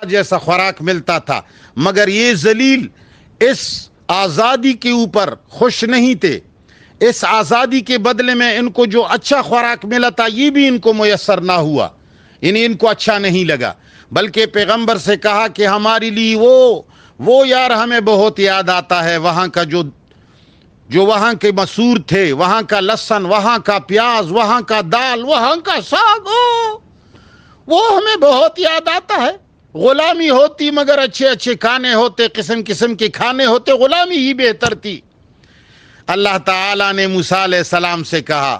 جیسا خوراک ملتا تھا، مگر یہ ذلیل اس آزادی کے اوپر خوش نہیں تھے۔ اس آزادی کے بدلے میں ان کو جو اچھا خوراک ملا تھا یہ بھی ان کو میسر نہ ہوا، یعنی ان کو اچھا نہیں لگا، بلکہ پیغمبر سے کہا کہ ہمارے لیے وہ یار ہمیں بہت یاد آتا ہے، وہاں کا جو وہاں کے مسور تھے، وہاں کا لہسن، وہاں کا پیاز، وہاں کا دال، وہاں کا ساگ، وہ ہمیں بہت یاد آتا ہے۔ غلامی ہوتی مگر اچھے اچھے کھانے ہوتے، قسم قسم کے کھانے ہوتے، غلامی ہی بہتر تھی۔ اللہ تعالیٰ نے موسیٰ علیہ السلام سے کہا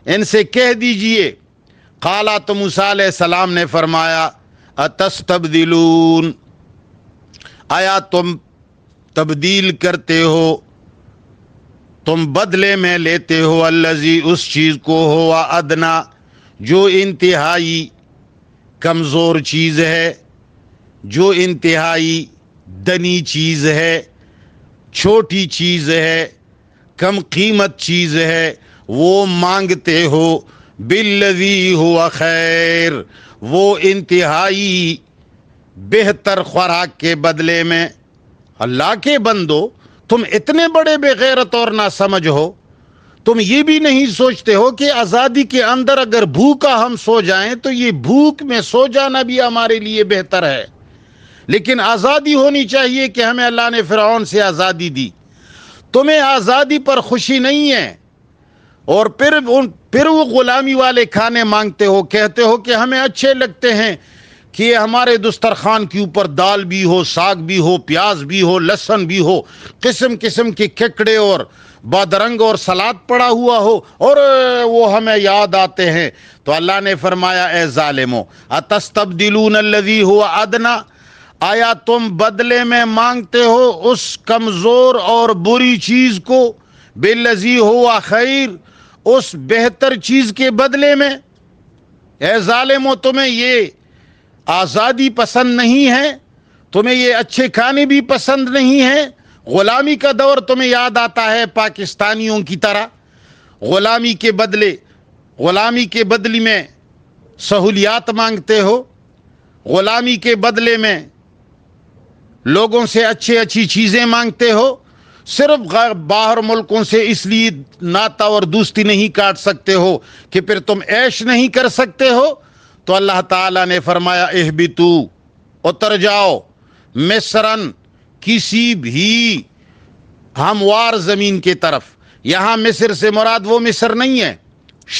ان سے کہہ دیجئے، قالا، تو موسیٰ علیہ السلام نے فرمایا، اتستبدلون، آیا تم تبدیل کرتے ہو، تم بدلے میں لیتے ہو، الذی، اس چیز کو، ہوا ادنا، جو انتہائی کمزور چیز ہے، جو انتہائی دنی چیز ہے، چھوٹی چیز ہے، کم قیمت چیز ہے، وہ مانگتے ہو، بالذی ہوا خیر، وہ انتہائی بہتر خوراک کے بدلے میں۔ اللہ کے بندو، تم اتنے بڑے بے غیرت اور نہ سمجھ ہو، تم یہ بھی نہیں سوچتے ہو کہ آزادی کے اندر اگر بھوکا ہم سو جائیں تو یہ بھوک میں سو جانا بھی ہمارے لیے بہتر ہے۔ لیکن آزادی ہونی چاہیے کہ ہمیں اللہ نے فرعون سے آزادی دی، تمہیں آزادی پر خوشی نہیں ہے، اور پھر وہ غلامی والے کھانے مانگتے ہو، کہتے ہو کہ ہمیں اچھے لگتے ہیں کہ ہمارے دسترخوان کے اوپر دال بھی ہو، ساگ بھی ہو، پیاز بھی ہو، لہسن بھی ہو، قسم قسم کے ککڑے اور بادرنگ اور سلاد پڑا ہوا ہو، اور وہ ہمیں یاد آتے ہیں۔ تو اللہ نے فرمایا، اے ظالمو، اتستبدلون الذی هو ادنا، آیا تم بدلے میں مانگتے ہو اس کمزور اور بری چیز کو، بالذی هو خیر، اس بہتر چیز کے بدلے میں۔ اے ظالمو، تمہیں یہ آزادی پسند نہیں ہے، تمہیں یہ اچھے کھانے بھی پسند نہیں ہیں، غلامی کا دور تمہیں یاد آتا ہے پاکستانیوں کی طرح، غلامی کے بدلے میں سہولیات مانگتے ہو، غلامی کے بدلے میں لوگوں سے اچھی چیزیں مانگتے ہو، صرف باہر ملکوں سے اس لیے ناتا اور دوستی نہیں کاٹ سکتے ہو کہ پھر تم عیش نہیں کر سکتے ہو۔ تو اللہ تعالیٰ نے فرمایا، اہبتو، اتر جاؤ، مصرن، کسی بھی ہموار زمین کی طرف۔ یہاں مصر سے مراد وہ مصر نہیں ہے،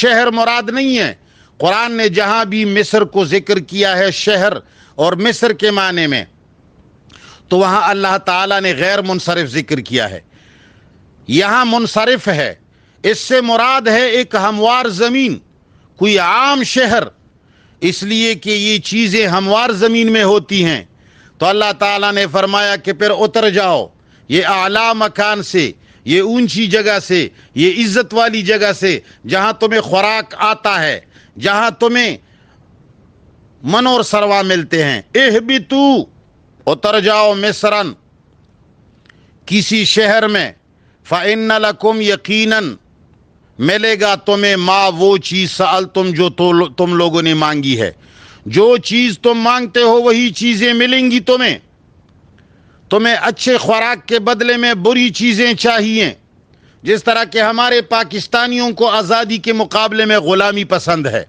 شہر مراد نہیں ہے۔ قرآن نے جہاں بھی مصر کو ذکر کیا ہے شہر اور مصر کے معنی میں، تو وہاں اللہ تعالیٰ نے غیر منصرف ذکر کیا ہے، یہاں منصرف ہے۔ اس سے مراد ہے ایک ہموار زمین، کوئی عام شہر، اس لیے کہ یہ چیزیں ہموار زمین میں ہوتی ہیں۔ تو اللہ تعالیٰ نے فرمایا کہ پھر اتر جاؤ، یہ اعلیٰ مکان سے، یہ اونچی جگہ سے، یہ عزت والی جگہ سے، جہاں تمہیں خوراک آتا ہے، جہاں تمہیں من اور سروا ملتے ہیں۔ اہبتو، اتر جاؤ، مصرن، کسی شہر میں، فإن لکم، یقیناً ملے گا تمہیں، ما، وہ چیز، سألتم، جو تم لوگوں نے مانگی ہے، جو چیز تم مانگتے ہو وہی چیزیں ملیں گی تمہیں۔ تمہیں اچھے خوراک کے بدلے میں بری چیزیں چاہیے، جس طرح کہ ہمارے پاکستانیوں کو آزادی کے مقابلے میں غلامی پسند ہے،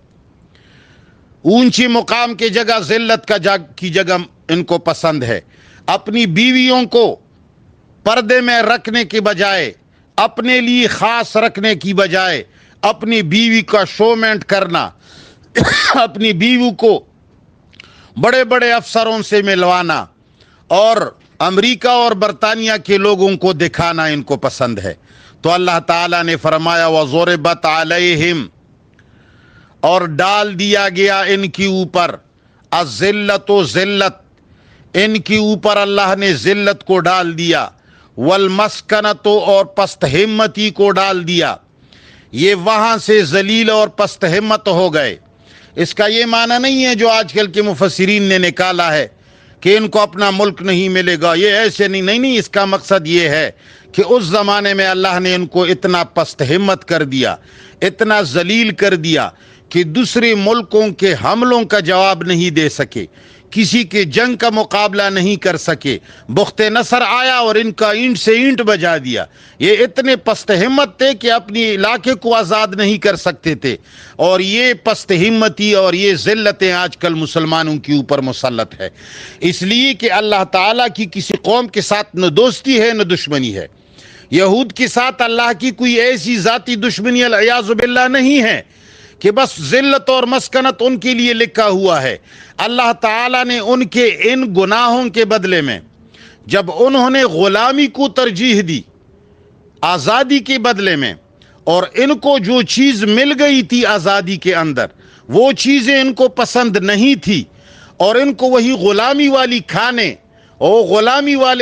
اونچی مقام کی جگہ ذلت کی جگہ ان کو پسند ہے، اپنی بیویوں کو پردے میں رکھنے کے بجائے، اپنے لیے خاص رکھنے کی بجائے، اپنی بیوی کا شومنٹ کرنا، اپنی بیوی کو بڑے بڑے افسروں سے ملوانا اور امریکہ اور برطانیہ کے لوگوں کو دکھانا ان کو پسند ہے۔ تو اللہ تعالیٰ نے فرمایا، وَضُرِبَتْ عَلَيْهِمْ، اور ڈال دیا گیا ان کی اوپر، الذلت، ذلت، ان کی اوپر اللہ نے ذلت کو ڈال دیا، والمسکنت، اور پست ہمتی کو ڈال دیا، یہ وہاں سے ذلیل اور پست ہمت ہو گئے۔ اس کا یہ معنی نہیں ہے جو آج کل کے مفسرین نے نکالا ہے کہ ان کو اپنا ملک نہیں ملے گا، یہ ایسے نہیں، اس کا مقصد یہ ہے کہ اس زمانے میں اللہ نے ان کو اتنا پست ہمت کر دیا، اتنا ذلیل کر دیا کہ دوسرے ملکوں کے حملوں کا جواب نہیں دے سکے، کسی کے جنگ کا مقابلہ نہیں کر سکے. بخت نصر آیا اور ان کا اینٹ سے اینٹ بجا دیا. یہ اتنے پست ہمت تھے کہ اپنی علاقے کو آزاد نہیں کر سکتے تھے. اور یہ پست ہمتی اور یہ ذلتیں آج کل مسلمانوں کے اوپر مسلط ہے، اس لیے کہ اللہ تعالیٰ کی کسی قوم کے ساتھ نہ دوستی ہے نہ دشمنی ہے. یہود کے ساتھ اللہ کی کوئی ایسی ذاتی دشمنی العیاذ باللہ نہیں ہے کہ بس ذلت اور مسکنت ان کے لیے لکھا ہوا ہے. اللہ تعالیٰ نے ان کے ان گناہوں کے بدلے میں جب انہوں نے غلامی کو ترجیح دی آزادی کے بدلے میں، اور ان کو جو چیز مل گئی تھی آزادی کے اندر وہ چیزیں ان کو پسند نہیں تھی، اور ان کو وہی غلامی والی کھانے اور غلامی والے